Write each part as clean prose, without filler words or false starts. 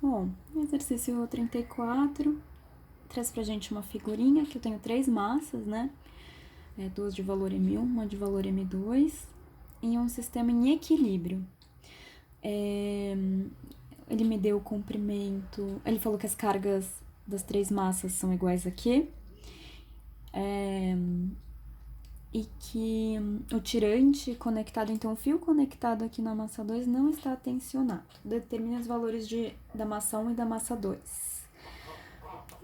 Bom, exercício 34 traz pra gente uma figurinha que eu tenho 3 massas, né? Duas de valor M1, uma de valor M2, em um sistema em equilíbrio. Ele me deu o comprimento. Ele falou que as cargas das 3 massas são iguais a Q. E que o tirante conectado, então o fio conectado aqui na massa 2 não está tensionado. Determine os valores da massa 1 e da massa 2.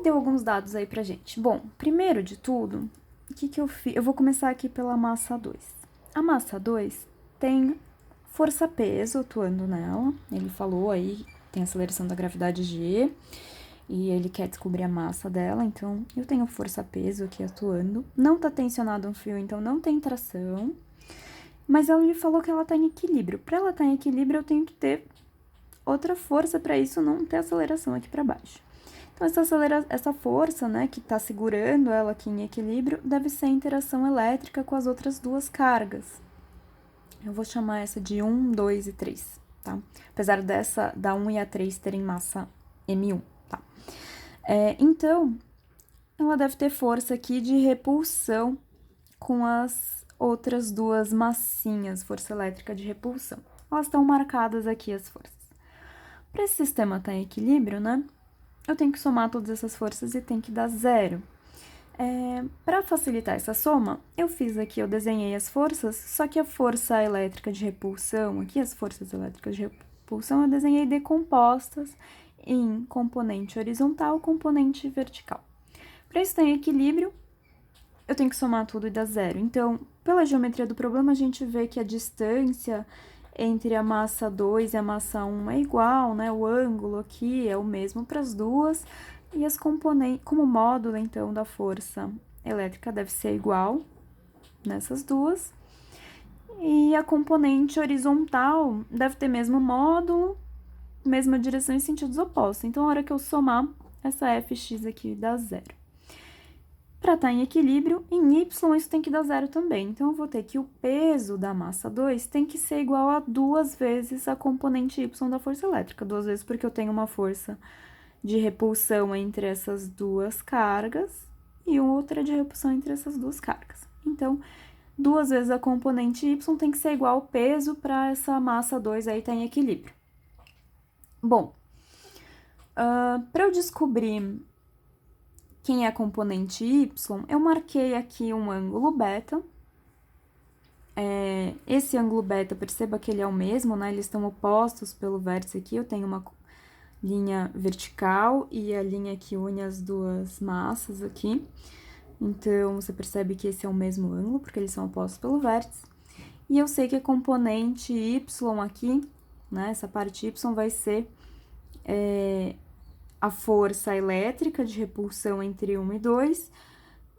Deu alguns dados aí pra gente. Bom, primeiro de tudo, o que eu fiz? Eu vou começar aqui pela massa 2. A massa 2 tem força-peso atuando nela. Ele falou aí, tem aceleração da gravidade G, e ele quer descobrir a massa dela, então eu tenho força-peso aqui atuando. Não tá tensionado um fio, então não tem tração. Mas ela me falou que ela tá em equilíbrio. Para ela estar em equilíbrio, eu tenho que ter outra força para isso não ter aceleração aqui para baixo. Então, essa força, né, que tá segurando ela aqui em equilíbrio, deve ser a interação elétrica com as outras duas cargas. Eu vou chamar essa de 1, 2 e 3, tá? Apesar da 1 e a 3 terem massa M1. Então, ela deve ter força aqui de repulsão com as outras duas massinhas, força elétrica de repulsão. Elas estão marcadas aqui, as forças. Para esse sistema estar em equilíbrio, né, eu tenho que somar todas essas forças e tem que dar zero. Para facilitar essa soma, eu desenhei as forças, só que a força elétrica de repulsão, aqui as forças elétricas de repulsão, eu desenhei decompostas em componente horizontal e componente vertical. Para isso estar em equilíbrio, eu tenho que somar tudo e dar zero. Então, pela geometria do problema, a gente vê que a distância entre a massa 2 e a massa 1 é igual, né? O ângulo aqui é o mesmo para as duas. E as componentes, como o módulo, então, da força elétrica deve ser igual nessas duas. E a componente horizontal deve ter mesmo módulo, mesma direção em sentidos opostos. Então, a hora que eu somar, essa fx aqui dá zero. Para estar em equilíbrio, em y isso tem que dar zero também. Então, eu vou ter que o peso da massa 2 tem que ser igual a 2 vezes a componente y da força elétrica. 2 vezes porque eu tenho uma força de repulsão entre essas duas cargas e outra de repulsão entre essas duas cargas. Então, 2 vezes a componente y tem que ser igual ao peso para essa massa 2 aí estar em equilíbrio. Bom, para eu descobrir quem é a componente y, eu marquei aqui um ângulo beta. Esse ângulo beta, perceba que ele é o mesmo, né? Eles estão opostos pelo vértice aqui. Eu tenho uma linha vertical e a linha que une as duas massas aqui. Então, você percebe que esse é o mesmo ângulo, porque eles são opostos pelo vértice. E eu sei que a componente y aqui, né? Essa parte y vai ser a força elétrica de repulsão entre 1 e 2,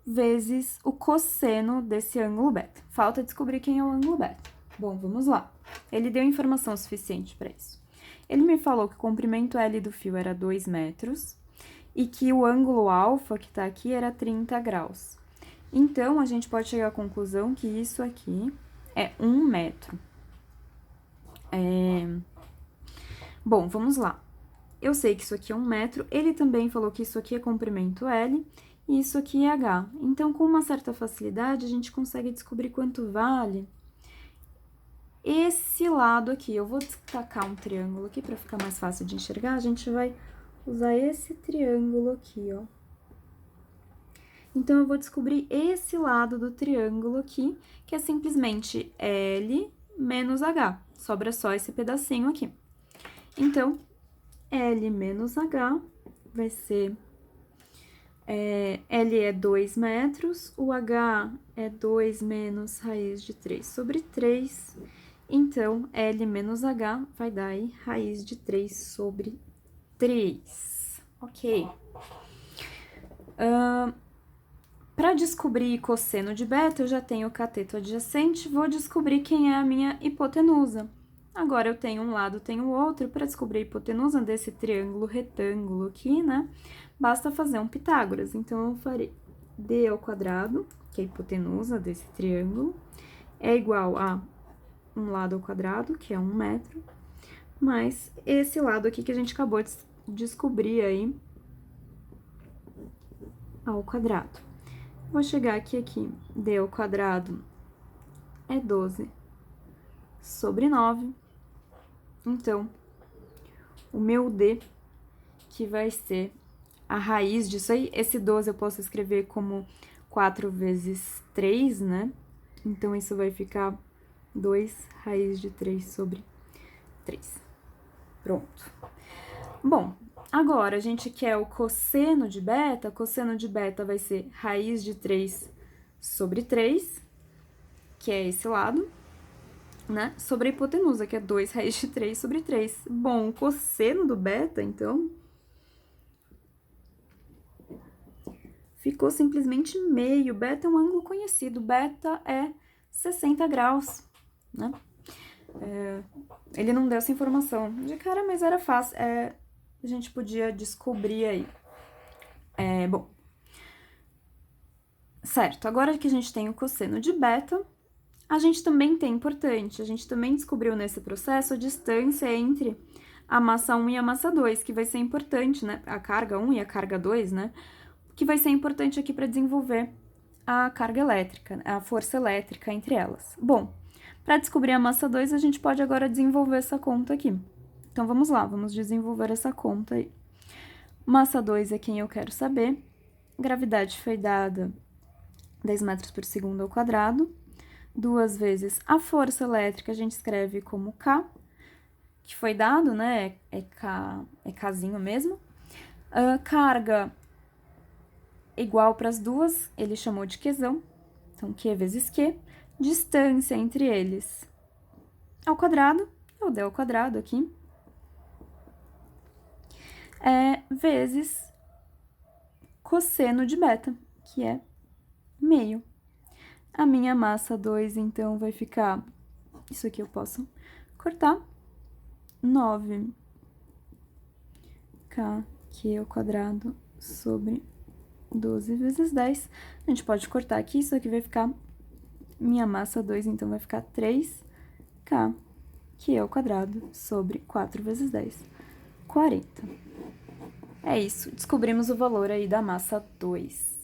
vezes o cosseno desse ângulo beta. Falta descobrir quem é o ângulo beta. Bom, vamos lá. Ele deu informação suficiente para isso. Ele me falou que o comprimento L do fio era 2 metros e que o ângulo alfa, que tá aqui, era 30 graus. Então, a gente pode chegar à conclusão que isso aqui é 1 metro. Bom, vamos lá. Eu sei que isso aqui é 1 metro, ele também falou que isso aqui é comprimento L e isso aqui é H. Então, com uma certa facilidade, a gente consegue descobrir quanto vale esse lado aqui. Eu vou destacar um triângulo aqui para ficar mais fácil de enxergar. A gente vai usar esse triângulo aqui, ó. Então, eu vou descobrir esse lado do triângulo aqui, que é simplesmente L menos H. Sobra só esse pedacinho aqui. Então, L menos H vai ser... L é 2 metros, o H é 2 menos raiz de 3 sobre 3. Então, L menos H vai dar aí raiz de 3 sobre 3. Ok. Para descobrir cosseno de beta, eu já tenho o cateto adjacente, vou descobrir quem é a minha hipotenusa. Agora, eu tenho um lado, tenho o outro. Para descobrir a hipotenusa desse triângulo retângulo aqui, né? Basta fazer um Pitágoras. Então, eu farei d ao quadrado, que é a hipotenusa desse triângulo, é igual a um lado ao quadrado, que é 1 metro, mais esse lado aqui que a gente acabou de descobrir aí ao quadrado. Vou chegar aqui, d ao quadrado é 12 sobre 9. Então, o meu d, que vai ser a raiz disso aí, esse 12 eu posso escrever como 4 vezes 3, né? Então, isso vai ficar 2 raiz de 3 sobre 3. Pronto. Bom, agora a gente quer o cosseno de beta. Cosseno de beta vai ser raiz de 3 sobre 3, que é esse lado, né? Sobre a hipotenusa, que é 2 raiz de 3 sobre 3. Bom, o cosseno do beta, então, ficou simplesmente meio. Beta é um ângulo conhecido. Beta é 60 graus, né? Ele não deu essa informação de cara, mas era fácil. A gente podia descobrir aí. Bom. Certo, agora que a gente tem o cosseno de beta, a gente também tem, importante, a gente também descobriu nesse processo a distância entre a massa 1 e a massa 2, que vai ser importante, né? A carga 1 e a carga 2, né? Que vai ser importante aqui para desenvolver a carga elétrica, a força elétrica entre elas. Bom, para descobrir a massa 2, a gente pode agora desenvolver essa conta aqui. Então, vamos lá, vamos desenvolver essa conta aí. Massa 2 é quem eu quero saber. Gravidade foi dada 10 metros por segundo ao quadrado. 2 vezes a força elétrica, a gente escreve como K, que foi dado, né? É Kzinho mesmo. Carga igual para as duas, ele chamou de Qzão. Então, Q vezes Q. Distância entre eles ao quadrado, eu dei ao quadrado aqui, vezes cosseno de beta, que é meio. A minha massa 2, então, vai ficar, isso aqui eu posso cortar, 9K ao quadrado sobre 12 vezes 10. A gente pode cortar aqui, isso aqui vai ficar, minha massa 2, então, vai ficar 3K ao quadrado sobre 4 vezes 10, 40. É isso, descobrimos o valor aí da massa 2.